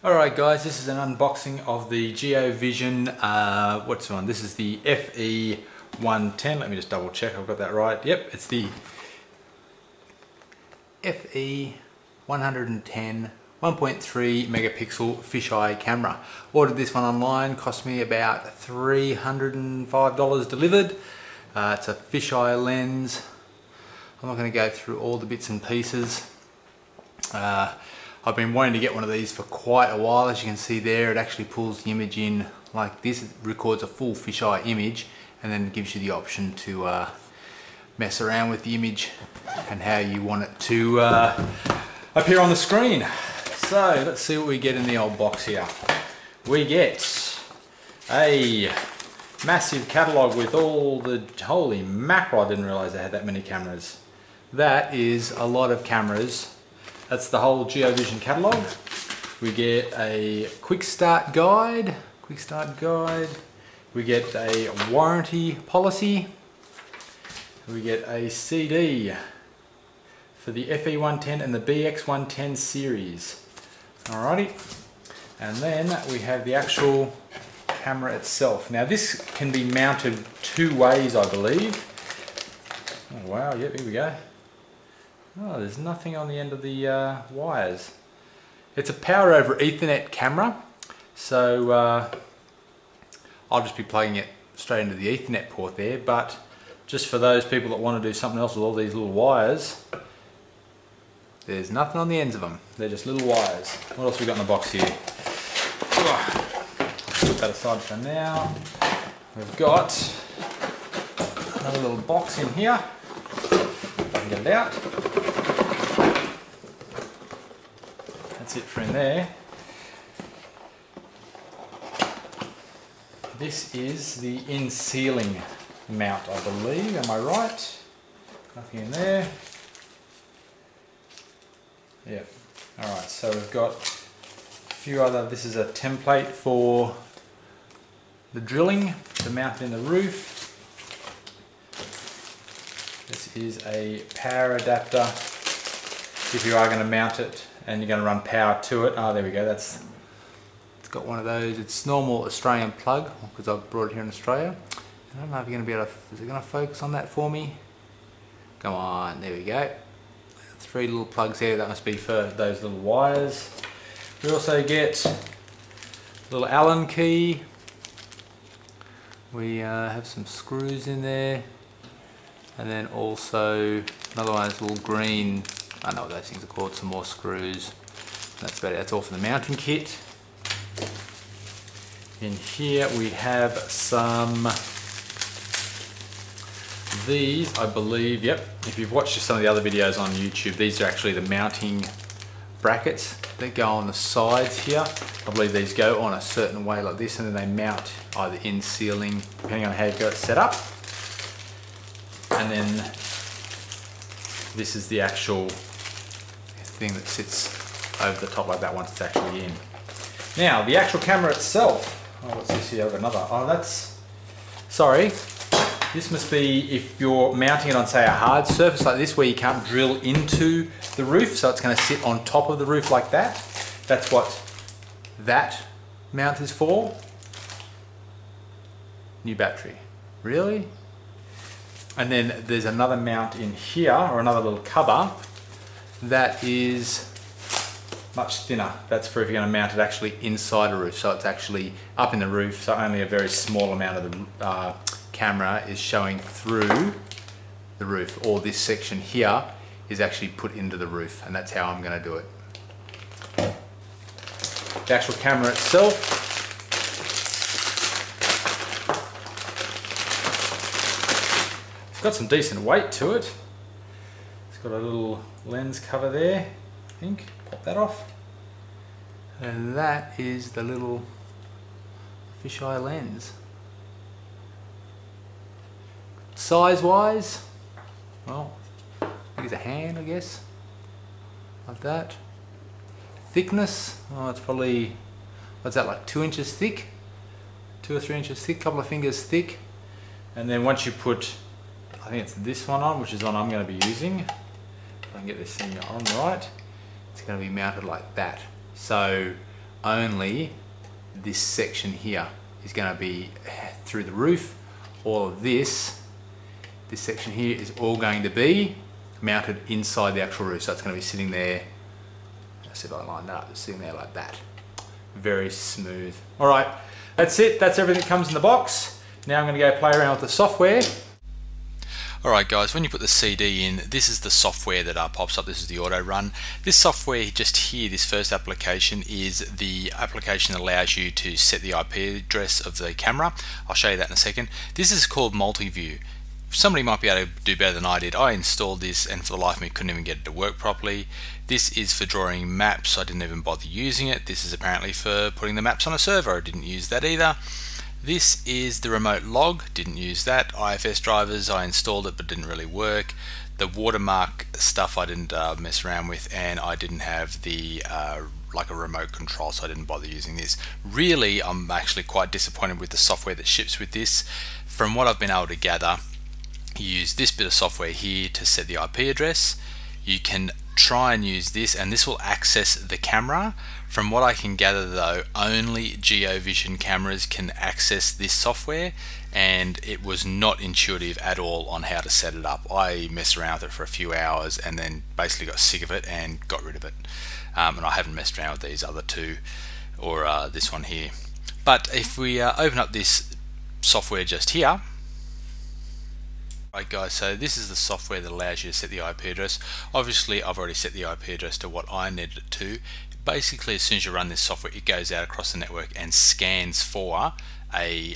Alright guys, this is an unboxing of the Geovision, what's the one? This is the FE110, let me just double check I've got that right. Yep, it's the FE110 1.3 megapixel fisheye camera. Ordered this one online, cost me about $305 delivered. It's a fisheye lens. I'm not going to go through all the bits and pieces. I've been wanting to get one of these for quite a while. As you can see there, it actually pulls the image in like this. It records a full fisheye image and then gives you the option to mess around with the image and how you want it to appear on the screen. So let's see what we get in the old box here. We get a massive catalogue with all the, holy mackerel, I didn't realise they had that many cameras. That is a lot of cameras. That's the whole Geovision catalogue. We get a quick start guide. We get a warranty policy. We get a CD for the FE110 and the BX110 series. Alrighty. And then we have the actual camera itself. Now this can be mounted two ways, I believe. Oh wow, yep, here we go. Oh, there's nothing on the end of the wires. It's a power over Ethernet camera, so I'll just be plugging it straight into the Ethernet port there, but just for those people that want to do something else with all these little wires, there's nothing on the ends of them. They're just little wires. What else we got in the box here? Put that aside for now. We've got another little box in here. If I can get it out. That's it for in there. This is the in-ceiling mount, I believe. Am I right? Nothing in there. Yep. Alright, so we've got a few other, this is a template for the drilling to mount in the roof. This is a power adapter if you are going to mount it and you're going to run power to it. Oh, there we go. It's got one of those. It's normal Australian plug because I've brought it here in Australia. I don't know if you're going to be able to, is it going to focus on that for me? Come on, there we go. 3 little plugs here, that must be for those little wires. We also get a little Allen key. We have some screws in there. And then also another one is little green, I don't know what those things are called, some more screws. That's about it, that's all for the mounting kit. In here we have some, these I believe, yep, if you've watched some of the other videos on YouTube, these are actually the mounting brackets that go on the sides here. I believe these go on a certain way like this and then they mount either in ceiling, depending on how you've got it set up. And then this is the actual thing that sits over the top like that once it's actually in. Now the actual camera itself, oh what's this here, I've got another, oh that's, sorry, this must be if you're mounting it on say a hard surface like this where you can't drill into the roof, so it's going to sit on top of the roof like that. That's what that mount is for. New battery, really? And then there's another mount in here, or another little cover, that is much thinner. That's for if you're going to mount it actually inside a roof. So it's actually up in the roof, so only a very small amount of the camera is showing through the roof. Or this section here is actually put into the roof, and that's how I'm going to do it. The actual camera itself, got some decent weight to it. It's got a little lens cover there, I think. Pop that off. And that is the little fisheye lens. Size wise, well, I think it's a hand, I guess. Like that. Thickness, oh, it's probably, what's that, like 2 inches thick? 2 or 3 inches thick, couple of fingers thick. And then once you put, I think it's this one on, which is the one I'm going to be using. If I can get this thing on right, it's going to be mounted like that. So only this section here is going to be through the roof. All of this section here is all going to be mounted inside the actual roof. So it's going to be sitting there. Let's see if I can line that up. It's sitting there like that. Very smooth. All right, that's it. That's everything that comes in the box. Now I'm going to go play around with the software. Alright guys, when you put the CD in, this is the software that pops up. This is the auto run. This software just here, this first application, is the application that allows you to set the IP address of the camera. I'll show you that in a second. This is called multi-view. Somebody might be able to do better than I did. I installed this and for the life of me couldn't even get it to work properly. This is for drawing maps. I didn't even bother using it. This is apparently for putting the maps on a server. I didn't use that either. This is the remote log, didn't use that. IFS drivers, I installed it but didn't really work. The watermark stuff I didn't mess around with, and I didn't have the like a remote control, so I didn't bother using this. Really, I'm actually quite disappointed with the software that ships with this. From what I've been able to gather, you use this bit of software here to set the IP address. You can try and use this and this will access the camera. From what I can gather though, only Geovision cameras can access this software, and it was not intuitive at all on how to set it up. I messed around with it for a few hours and then basically got sick of it and got rid of it. And I haven't messed around with these other two or this one here. But if we open up this software just here, right guys, so this is the software that allows you to set the IP address. Obviously I've already set the IP address to what I needed it to. Basically as soon as you run this software, it goes out across the network and scans for a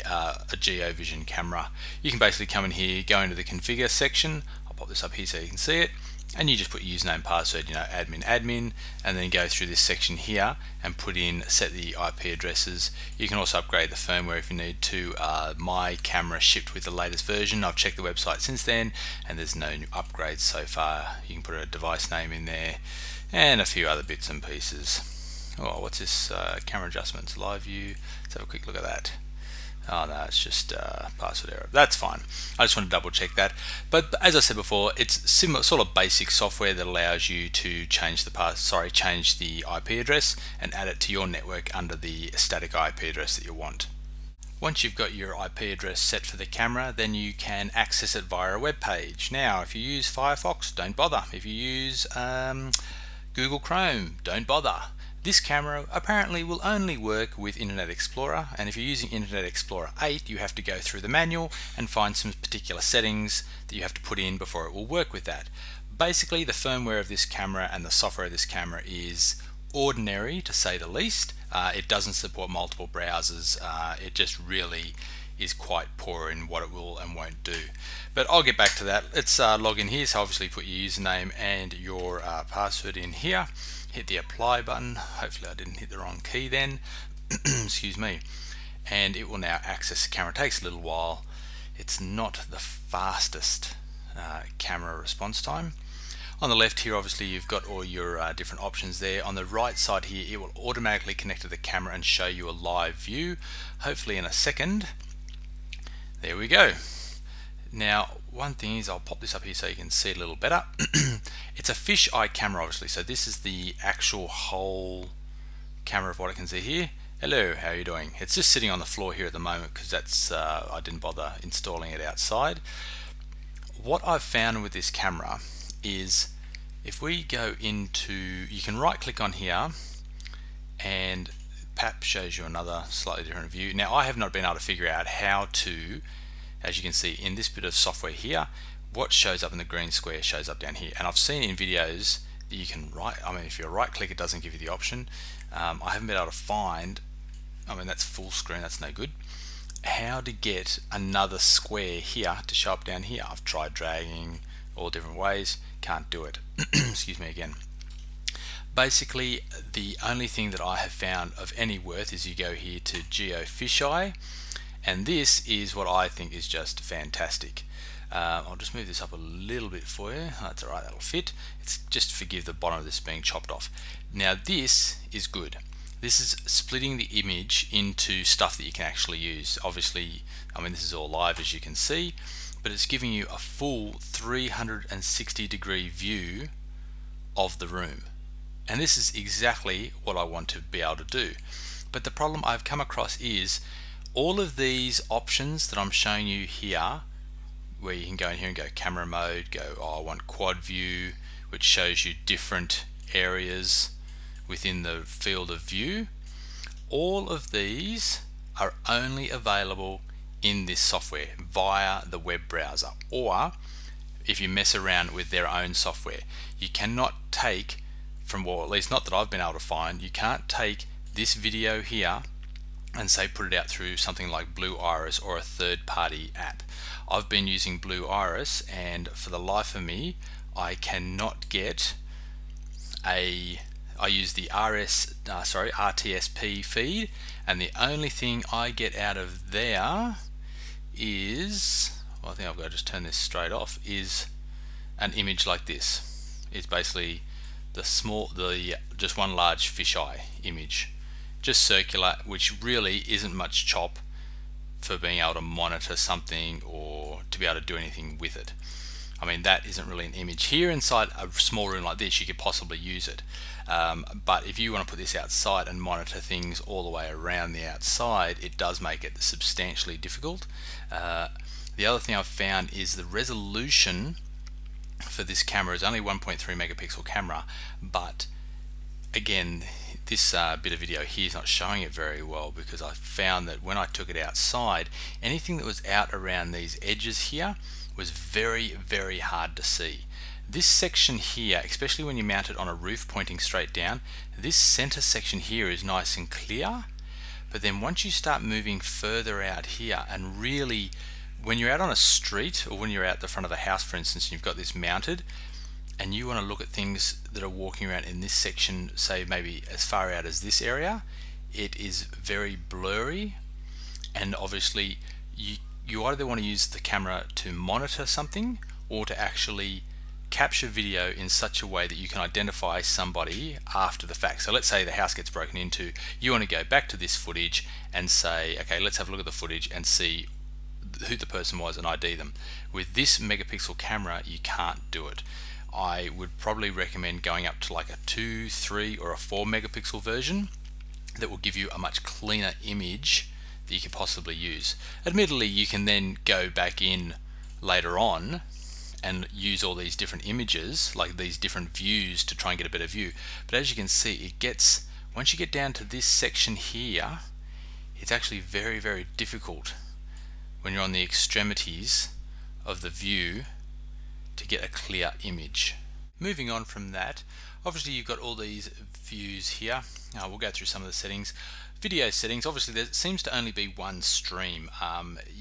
Geovision camera. You can basically come in here, go into the configure section. I'll pop this up here so you can see it, and you just put your username, password, you know, admin, and then go through this section here and put in, set the IP addresses. You can also upgrade the firmware if you need to. My camera shipped with the latest version. I've checked the website since then and there's no new upgrades so far. You can put a device name in there and a few other bits and pieces. Oh, what's this? Camera adjustments, live view. Let's have a quick look at that. Oh no, it's just password error. That's fine. I just want to double check that. But as I said before, it's similar, sort of basic software that allows you to change the change the IP address and add it to your network under the static IP address that you want. Once you've got your IP address set for the camera, then you can access it via a web page. Now, if you use Firefox, don't bother. If you use Google Chrome, don't bother. This camera apparently will only work with Internet Explorer, and if you're using Internet Explorer 8, you have to go through the manual and find some particular settings that you have to put in before it will work with that. Basically, the firmware of this camera and the software of this camera is ordinary, to say the least. It doesn't support multiple browsers. It just really is quite poor in what it will and won't do. But I'll get back to that. Let's log in here. So obviously put your username and your password in here. Hit the apply button. Hopefully I didn't hit the wrong key then. Excuse me. And it will now access the camera. It takes a little while. It's not the fastest camera response time. On the left here, obviously you've got all your different options there. On the right side here, it will automatically connect to the camera and show you a live view, hopefully in a second. There we go. Now, one thing is, I'll pop this up here so you can see it a little better. It's a fisheye camera, obviously, so this is the actual whole camera of what I can see here. Hello, how are you doing? It's just sitting on the floor here at the moment because that's I didn't bother installing it outside. What I've found with this camera is if we go into, you can right click on here and PAP shows you another slightly different view. Now I have not been able to figure out how to, as you can see in this bit of software here, what shows up in the green square shows up down here, and I've seen in videos that you can if you right click it doesn't give you the option. I haven't been able to find, that's full screen, that's no good, how to get another square here to show up down here. I've tried dragging all different ways, can't do it. Excuse me again. Basically the only thing that I have found of any worth is you go here to Geo Fisheye, and this is what I think is just fantastic. I'll just move this up a little bit for you. That's alright, that'll fit. It's just forgive the bottom of this being chopped off. Now this is good. This is splitting the image into stuff that you can actually use. Obviously, this is all live as you can see, but it's giving you a full 360-degree view of the room. And this is exactly what I want to be able to do. But the problem I've come across is all of these options that I'm showing you here, where you can go in here and go camera mode, go, oh, I want quad view, which shows you different areas within the field of view. All of these are only available in this software via the web browser, or if you mess around with their own software. You cannot take, from, well, at least not that I've been able to find, you can't take this video here and say put it out through something like Blue Iris or a third-party app. I've been using Blue Iris, and for the life of me I cannot get I use the RTSP feed, and the only thing I get out of there is, well, I think I've got to just turn this straight off, is an image like this. It's basically just one large fisheye image, just circular, which really isn't much chop for being able to monitor something or to be able to do anything with it. I mean, that isn't really an image. Here inside a small room like this, you could possibly use it. But if you want to put this outside and monitor things all the way around the outside, it does make it substantially difficult. The other thing I've found is the resolution for this camera is only 1.3 megapixel camera, but again, this bit of video here is not showing it very well, because I found that when I took it outside, anything that was out around these edges here was very, very hard to see. This section here, especially when you mount it on a roof pointing straight down, this center section here is nice and clear, but then once you start moving further out here, and really when you're out on a street or when you're out the front of a house, for instance, and you've got this mounted and you want to look at things that are walking around in this section, say maybe as far out as this area, it is very blurry, and obviously you either want to use the camera to monitor something or to actually capture video in such a way that you can identify somebody after the fact. So let's say the house gets broken into, you want to go back to this footage and say, okay, let's have a look at the footage and see who the person was and ID them. With this megapixel camera, you can't do it. I would probably recommend going up to like a 2, 3 or a 4 megapixel version that will give you a much cleaner image that you could possibly use. Admittedly, you can then go back in later on and use all these different images, like these different views, to try and get a better view. But as you can see, it gets, once you get down to this section here, it's actually very, very difficult when you're on the extremities of the view to get a clear image. Moving on from that, obviously you've got all these views here. We'll go through some of the settings. Video settings, obviously there seems to only be one stream.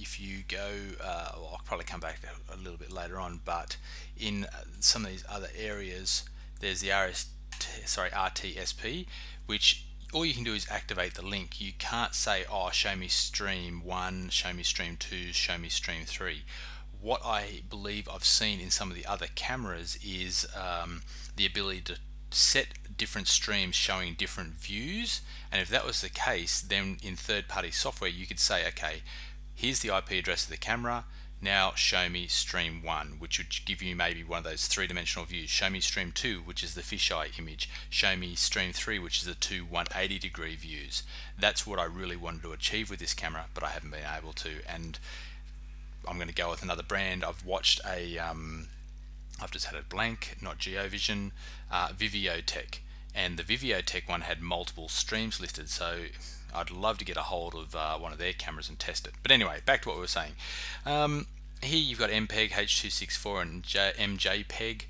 If you go, well, I'll probably come back a little bit later on, but in some of these other areas, there's the RTSP, which all you can do is activate the link. You can't say, oh, show me stream 1, show me stream 2, show me stream 3. What I believe I've seen in some of the other cameras is the ability to set different streams showing different views, and if that was the case, then in third-party software you could say, okay, here's the IP address of the camera, now show me stream 1, which would give you maybe one of those three-dimensional views. Show me stream 2, which is the fisheye image. Show me stream 3, which is the two 180-degree views. That's what I really wanted to achieve with this camera, but I haven't been able to, and I'm going to go with another brand. I've watched I've just had a blank, not Geovision, Viviotech, and the Viviotech one had multiple streams listed, so I'd love to get a hold of one of their cameras and test it. But anyway, back to what we were saying. Here you've got MPEG, H.264 and MJPEG.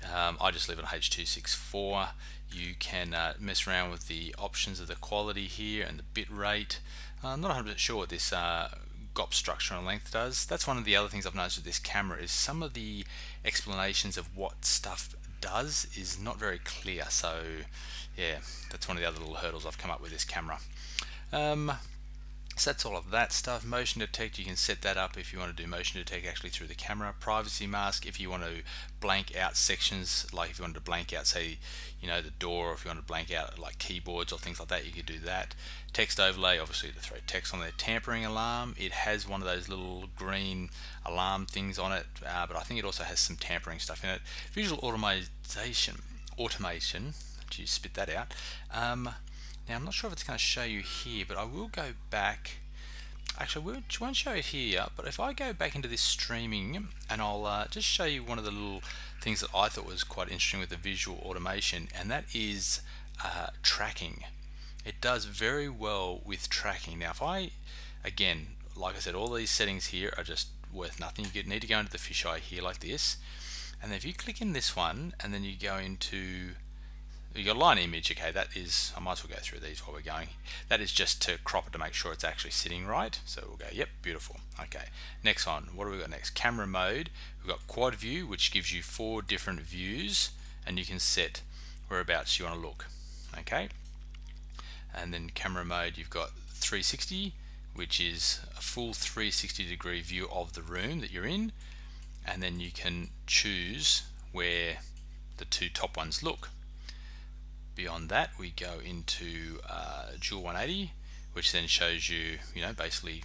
I just leave it on H.264. You can mess around with the options of the quality here and the bit rate. I'm not 100% sure what this GOP structure and length does. That's one of the other things I've noticed with this camera, is some of the explanations of what stuff does is not very clear. So yeah, that's one of the other little hurdles I've come up with this camera. So that's all of that stuff. Motion detect, you can set that up if you want to do motion detect actually through the camera. Privacy mask, if you want to blank out sections, like if you wanted to blank out, say, you know, the door, or if you want to blank out like keyboards or things like that, you could do that. Text overlay, obviously to throw text on there. Tampering alarm, it has one of those little green alarm things on it, but I think it also has some tampering stuff in it. Visual automation, did you spit that out? Now I'm not sure if it's going to show you here, but I will go back. Actually, we won't show it here, but if I go back into this streaming, and I'll just show you one of the little things that I thought was quite interesting with the visual automation, and that is tracking. It does very well with tracking. Now if I, again, like I said, all these settings here are just worth nothing. You need to go into the fisheye here like this, and then if you click in this one and then you go into, you got line image, okay, that is, I might as well go through these while we're going. That is just to crop it to make sure it's actually sitting right. So we'll go, yep, beautiful. Okay, next one, what do we got next? Camera mode. We've got quad view, which gives you 4 different views, and you can set whereabouts you want to look. Okay, and then camera mode, you've got 360, which is a full 360-degree view of the room that you're in, and then you can choose where the 2 top ones look. Beyond that, we go into dual 180, which then shows you, basically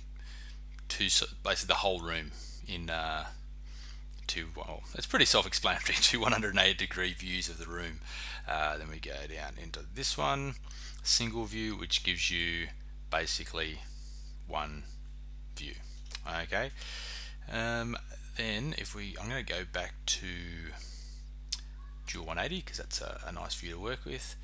the whole room in well, it's pretty self-explanatory, 2 180-degree views of the room. Then we go down into this one, single view, which gives you basically one view. Okay. Then if I'm going to go back to dual 180 because that's a nice view to work with.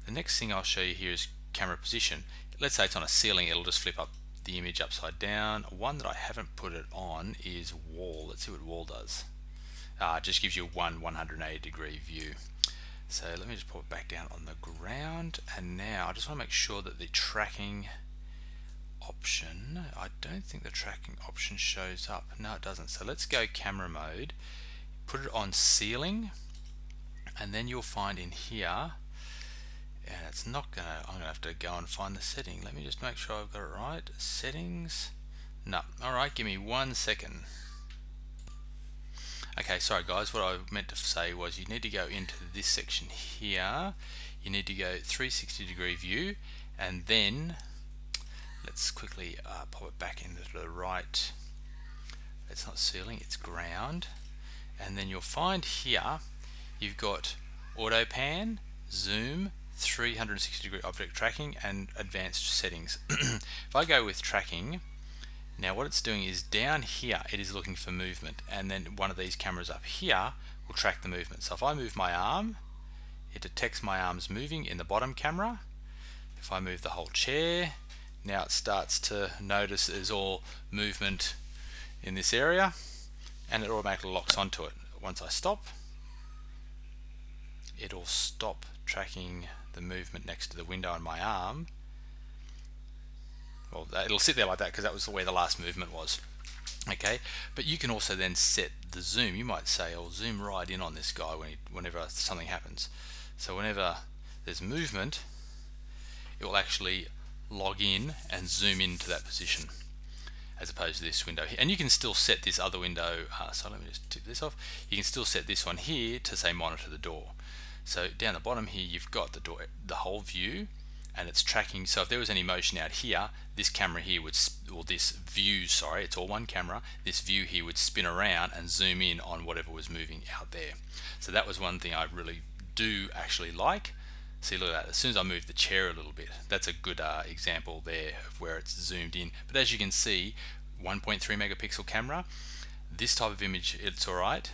The next thing I'll show you here is camera position. Let's say it's on a ceiling, it'll just flip up the image upside down. One that I haven't put it on is wall. Let's see what wall does. It just gives you one 180-degree view. So let me just put it back down on the ground, and now I just want to make sure that the tracking option, I don't think the tracking option shows up. No, it doesn't. So let's go camera mode, put it on ceiling, and then you'll find in here, and it's not gonna, I'm gonna have to go and find the setting. Let me just make sure I've got it right. Settings, no. Alright, give me 1 second. Okay, sorry guys, what I meant to say was you need to go into this section here. You need to go 360-degree view, and then let's quickly pop it back into the right. It's not ceiling, it's ground. And then you'll find here you've got auto pan, zoom, 360-degree object tracking, and advanced settings. If I go with tracking, now what it's doing is down here it is looking for movement, and then one of these cameras up here will track the movement. So if I move my arm, it detects my arms moving in the bottom camera. If I move the whole chair, now it starts to notice there's all movement in this area, and it automatically locks onto it. Once I stop, it'll stop tracking the movement next to the window on my arm. Well, it'll sit there like that because that was where the last movement was. Okay, but you can also then set the zoom. You might say, I'll zoom right in on this guy whenever something happens. So whenever there's movement, it will actually log in and zoom into that position, as opposed to this window here. And you can still set this other window, so let me just tip this off. You can still set this one here to say monitor the door. So down the bottom here you've got the door, the whole view, and it's tracking. So if there was any motion out here, this camera here would, or this view, sorry, it's all one camera, this view here would spin around and zoom in on whatever was moving out there. So that was one thing I really do actually like. See, look at that, as soon as I move the chair a little bit, that's a good example there of where it's zoomed in. But as you can see, 1.3 megapixel camera, this type of image, it's alright.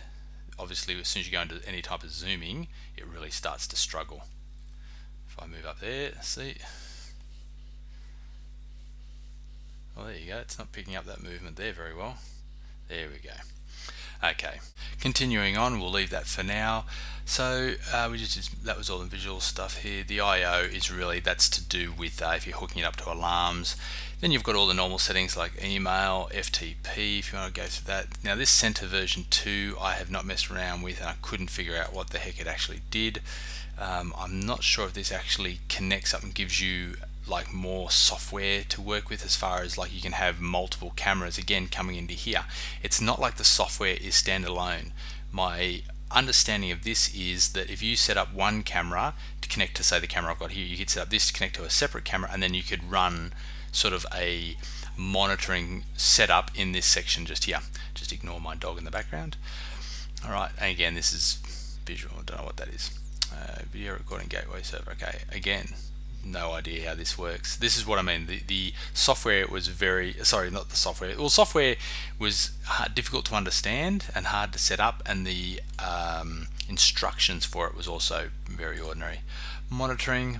Obviously as soon as you go into any type of zooming, it really starts to struggle. If I move up there, see, well, there you go, it's not picking up that movement there very well. There we go. Okay, continuing on, we'll leave that for now. So that was all the visual stuff here. The I/O is really, that's to do with if you're hooking it up to alarms. Then you've got all the normal settings like email, FTP, if you want to go through that. Now this Center version 2 I have not messed around with, and I couldn't figure out what the heck it actually did. I'm not sure if this actually connects up and gives you like more software to work with, as far as like you can have multiple cameras again coming into here. It's not like the software is standalone. My understanding of this is that if you set up one camera to connect to, say, the camera I've got here, you could set up this to connect to a separate camera, and then you could run sort of a monitoring setup in this section just here. Just ignore my dog in the background. Alright, and again, this is visual, I don't know what that is. Video recording gateway server. Okay, again, no idea how this works. This is what I mean. The software was very, sorry, not the software. Well, software was difficult to understand and hard to set up, and the instructions for it was also very ordinary. Monitoring,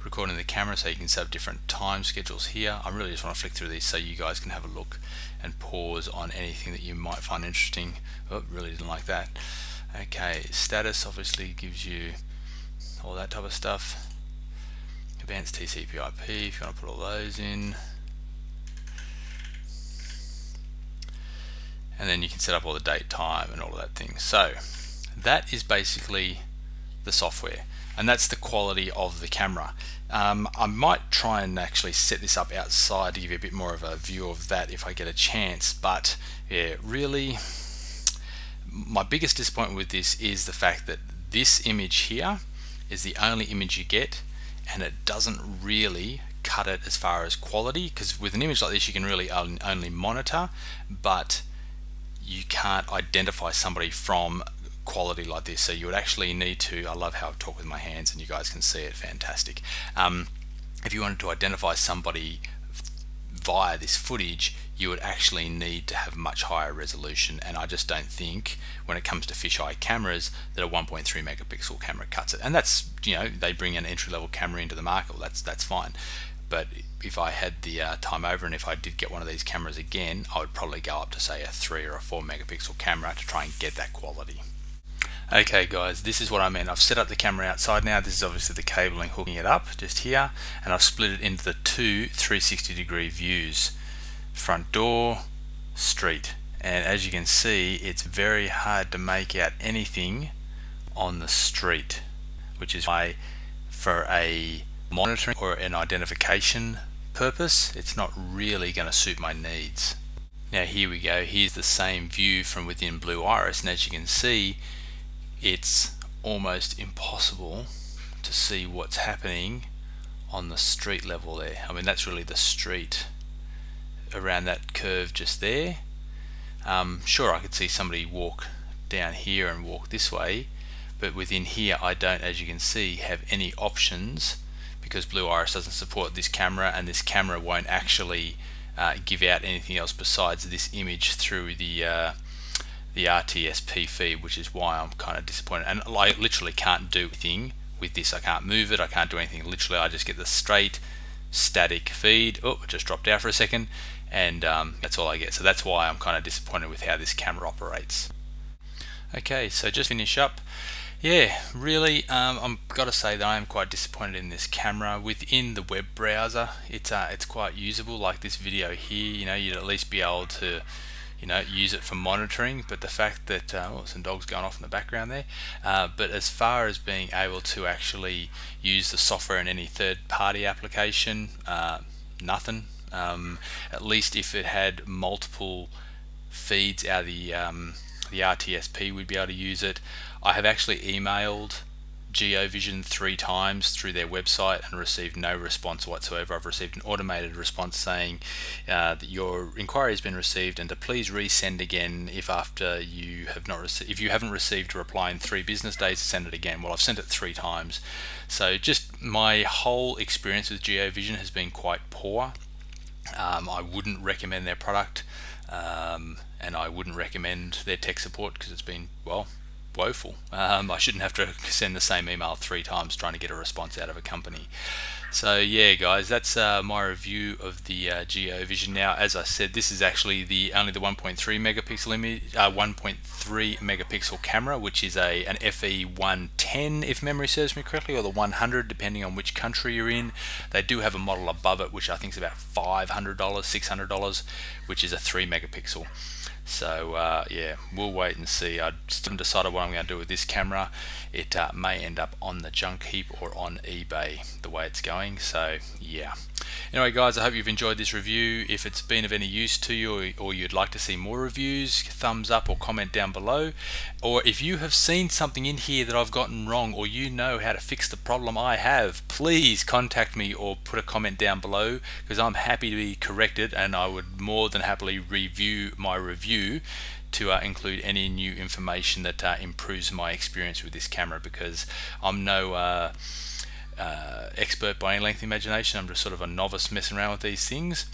recording the camera, so you can set up different time schedules here. I really just want to flick through these so you guys can have a look and pause on anything that you might find interesting. Oh, really didn't like that. Okay, status obviously gives you all that type of stuff. Advanced TCP/IP, if you want to put all those in. And then you can set up all the date, time, and all of that thing. So that is basically the software, and that's the quality of the camera. I might try and actually set this up outside to give you a bit more of a view of that if I get a chance, but yeah, really my biggest disappointment with this is the fact that this image here is the only image you get, and it doesn't really cut it as far as quality, because with an image like this you can really only monitor, but you can't identify somebody from quality like this. So you would actually need to, I love how I talk with my hands and you guys can see it, fantastic. If you wanted to identify somebody via this footage, you would actually need to have much higher resolution, and I just don't think when it comes to fisheye cameras that a 1.3 megapixel camera cuts it. And that's, you know, they bring an entry-level camera into the market, well, that's fine. But if I had the time over, and if I did get one of these cameras again, I would probably go up to say a 3 or a 4 megapixel camera to try and get that quality. Okay guys, this is what I mean. I've set up the camera outside now. This is obviously the cabling hooking it up just here, and I've split it into the two 360-degree views. Front door, street. And as you can see, it's very hard to make out anything on the street, which is why for a monitoring or an identification purpose, it's not really going to suit my needs. Now here we go. Here's the same view from within Blue Iris, and as you can see, it's almost impossible to see what's happening on the street level there. I mean, that's really the street around that curve just there. Sure, I could see somebody walk down here and walk this way, but within here I don't, as you can see, have any options, because Blue Iris doesn't support this camera, and this camera won't actually give out anything else besides this image through the RTSP feed, which is why I'm kind of disappointed. And I literally can't do anything with this. I can't move it, I can't do anything. Literally I just get the straight static feed. Oh, it just dropped out for a second, and that's all I get. So that's why I'm kind of disappointed with how this camera operates. Okay, so just finish up. Yeah, really, I've got to say that I am quite disappointed in this camera. Within the web browser, it's quite usable. Like this video here, you know, you'd at least be able to, you know, use it for monitoring. But the fact that oh, some dogs going off in the background there, but as far as being able to actually use the software in any third-party application, nothing. At least if it had multiple feeds out of the RTSP, we'd be able to use it. I have actually emailed Geovision 3 times through their website and received no response whatsoever. I've received an automated response saying that your inquiry has been received, and to please resend again if after you have not received, if you haven't received a reply in 3 business days, send it again. Well, I've sent it 3 times. So just my whole experience with Geovision has been quite poor. I wouldn't recommend their product, and I wouldn't recommend their tech support because it's been, well, woeful. I shouldn't have to send the same email 3 times trying to get a response out of a company. So yeah guys, that's my review of the Geovision. Now, as I said, this is actually only the 1.3 megapixel image, 1.3 megapixel camera, which is an FE110 if memory serves me correctly, or the 100 depending on which country you're in. They do have a model above it which I think is about $500, $600, which is a 3 megapixel. So yeah, we'll wait and see. I still haven't decided what I'm going to do with this camera. It may end up on the junk heap or on eBay the way it's going. So yeah. Anyway guys, I hope you've enjoyed this review. If it's been of any use to you, or you'd like to see more reviews, thumbs up or comment down below. Or if you have seen something in here that I've gotten wrong, or you know how to fix the problem I have, please contact me or put a comment down below, because I'm happy to be corrected, and I would more than happily review my review to include any new information that improves my experience with this camera, because I'm no expert by any length of imagination. I'm just sort of a novice messing around with these things,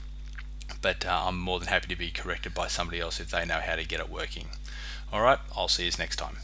but I'm more than happy to be corrected by somebody else if they know how to get it working. Alright, I'll see you next time.